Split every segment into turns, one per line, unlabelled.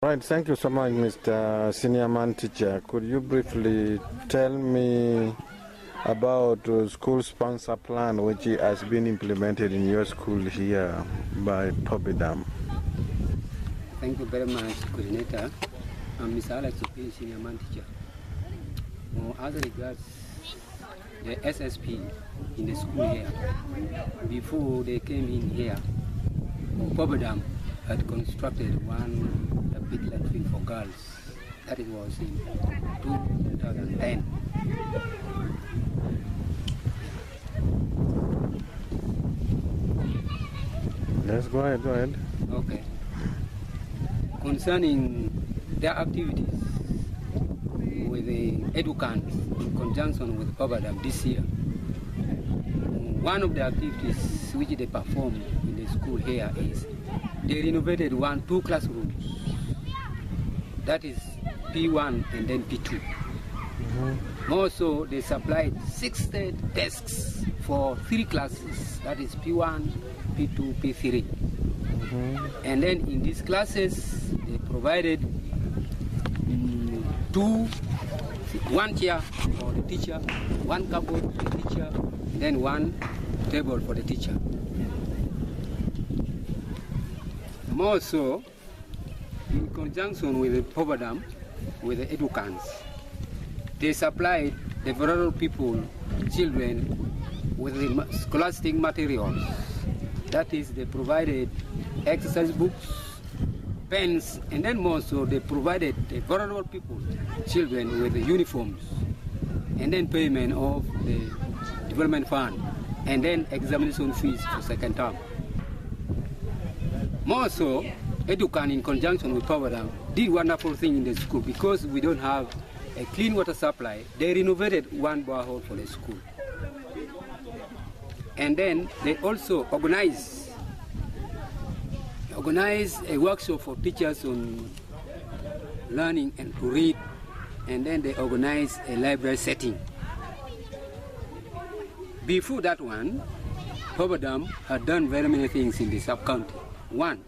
Right, thank you so much, Mr. Senior Man Teacher. Could you briefly tell me about school sponsor plan which has been implemented in your school here by POBEDAM?
Thank you very much, Coordinator. I'm Mr. Alex P, Senior Man Teacher. As regards the SSP in the school here, before they came in here, POBEDAM had constructed a big latrine for girls. That it was in 2010.
Yes, go ahead.
Okay. Concerning their activities with the educants in conjunction with POBEDAM this year, one of the activities which they perform in the school here is they renovated two classrooms. That is P1 and then P2. Also, they supplied 60 desks for 3 classes. That is P1, P2, P3. And then in these classes, they provided 1 chair for the teacher, 1 cupboard for the teacher, then 1 table for the teacher. More so, in conjunction with the POBEDAM, with the educants, they supplied the vulnerable people, children, with the scholastic materials. That is, they provided exercise books, pens, and then more so, they provided the vulnerable people, children, with the uniforms, and then payment of the development fund, and then examination fees for second term. More so, Educan in conjunction with POBEDAM did wonderful thing in the school because we don't have a clean water supply. They renovated 1 borehole for the school. And then they also organized a workshop for teachers on learning and to read, and then they organized a library setting. Before that one, POBEDAM had done very many things in the sub-county. 1,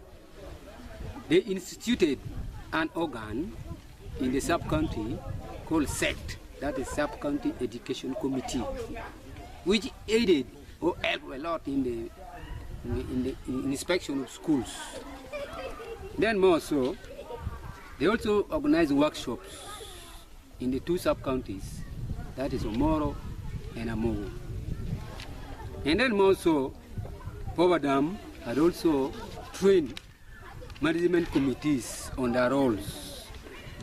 they instituted an organ in the sub-county called SECT, that is Sub-County Education Committee, which aided or helped a lot in the inspection of schools. Then more so, they also organized workshops in the 2 sub-counties, that is Omoro and Amogo. And then more so, POBEDAM had also trained management committees on their roles.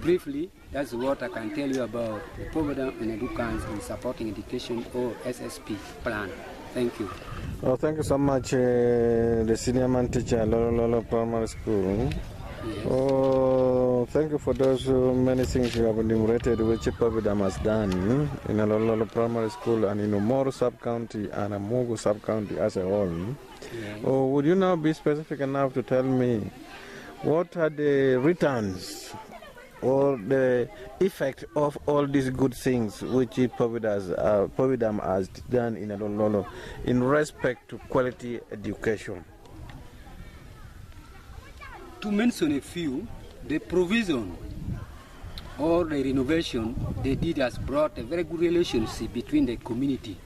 Briefly, that's what I can tell you about the POBEDAM and educants in supporting education or SSP plan. Thank you.
Oh, thank you so much, the Senior Man Teacher, Alolololo Primary School.
Yes.
Oh, thank you for those many things you have enumerated which POBEDAM has done in Alolololo Primary School and in Omoro Sub-County and Amogo Sub-County as a whole.
Yes.
Oh, would you now be specific enough to tell me what are the returns or the effect of all these good things which POBEDAM has done in Alolololo in respect to quality education?
To mention a few, the provision or the renovation they did has brought a very good relationship between the community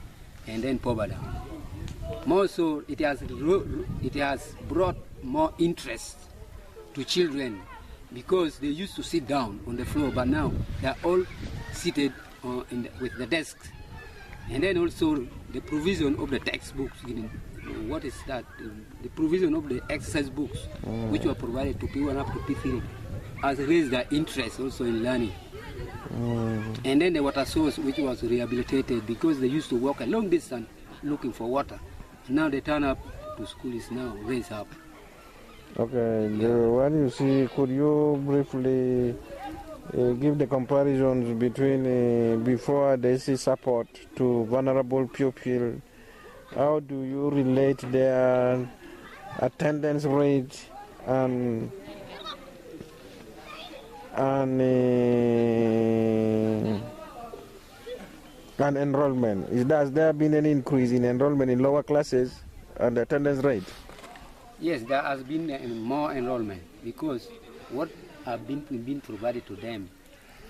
and then POBEDAM. More so, it has brought more interest to children because they used to sit down on the floor, but now they are all seated with the desks. And then also the provision of the textbooks. What is that? The provision of the exercise books, which were provided to P1 up to P3, has raised their interest also in learning. And then the water source, which was rehabilitated because they used to walk a long distance looking for water. Now they turn up to school is now raised up.
Okay, what you see, could you briefly give the comparisons between before they see support to vulnerable pupils? How do you relate their attendance rate and enrollment? Has there been any increase in enrollment in lower classes and attendance rate?
Yes, there has been more enrollment because what have been provided to them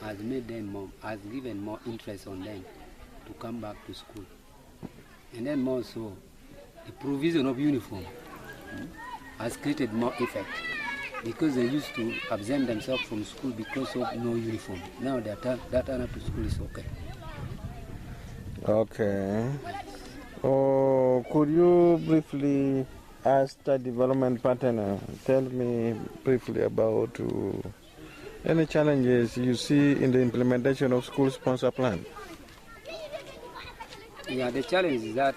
has made them more, has given more interest on them to come back to school. And then more so, the provision of uniform has created more effect, because they used to absent themselves from school because of no uniform. Now that turn up to school is okay.
Okay. Oh, could you briefly, as the development partner, tell me briefly about any challenges you see in the implementation of school sponsor plan?
Yeah, the challenge is that,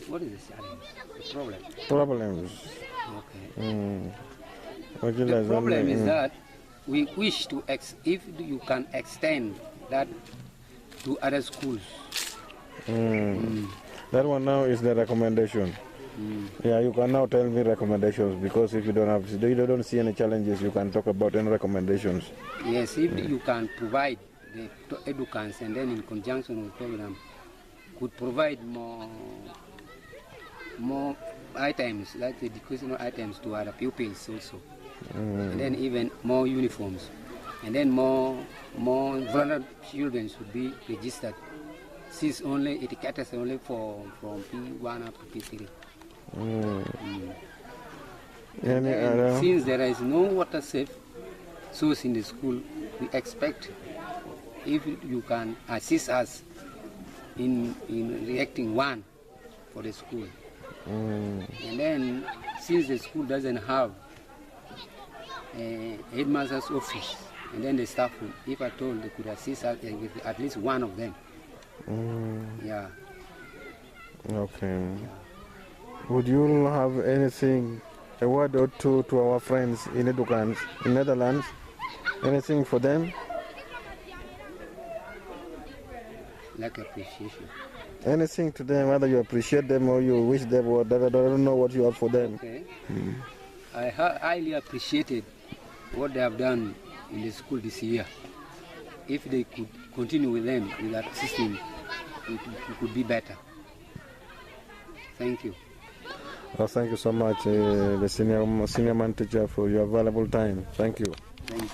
what is the challenge? The problem?
Problems.
Okay. The problem is that we wish to, if you can extend that to other schools.
That one now is the recommendation. Yeah, you can now tell me recommendations, because if you don't see any challenges, you can talk about any recommendations.
Yes, if you can provide the educants, and then in conjunction with program, could provide more items, like the educational items to other pupils also, and then even more uniforms, and then more vulnerable children should be registered. Since it caters only from P1 up to P3. Since there is no water safe source in the school, we expect if you can assist us in erecting one for the school. And then, since the school doesn't have a headmaster's office, and then the staff room, if at all they could assist us with at least one of them. Yeah.
Okay. Would you have anything, a word or two to our friends in Netherlands? Anything for them?
Like appreciation.
Anything to them, whether you appreciate them or you wish them, or I don't know what you have for them.
Okay. I highly appreciated what they have done in the school this year. If they could continue with them, with that system, it could be better. Thank you.
Well, thank you so much, the senior man teacher, for your valuable time. Thank you.
Thank you.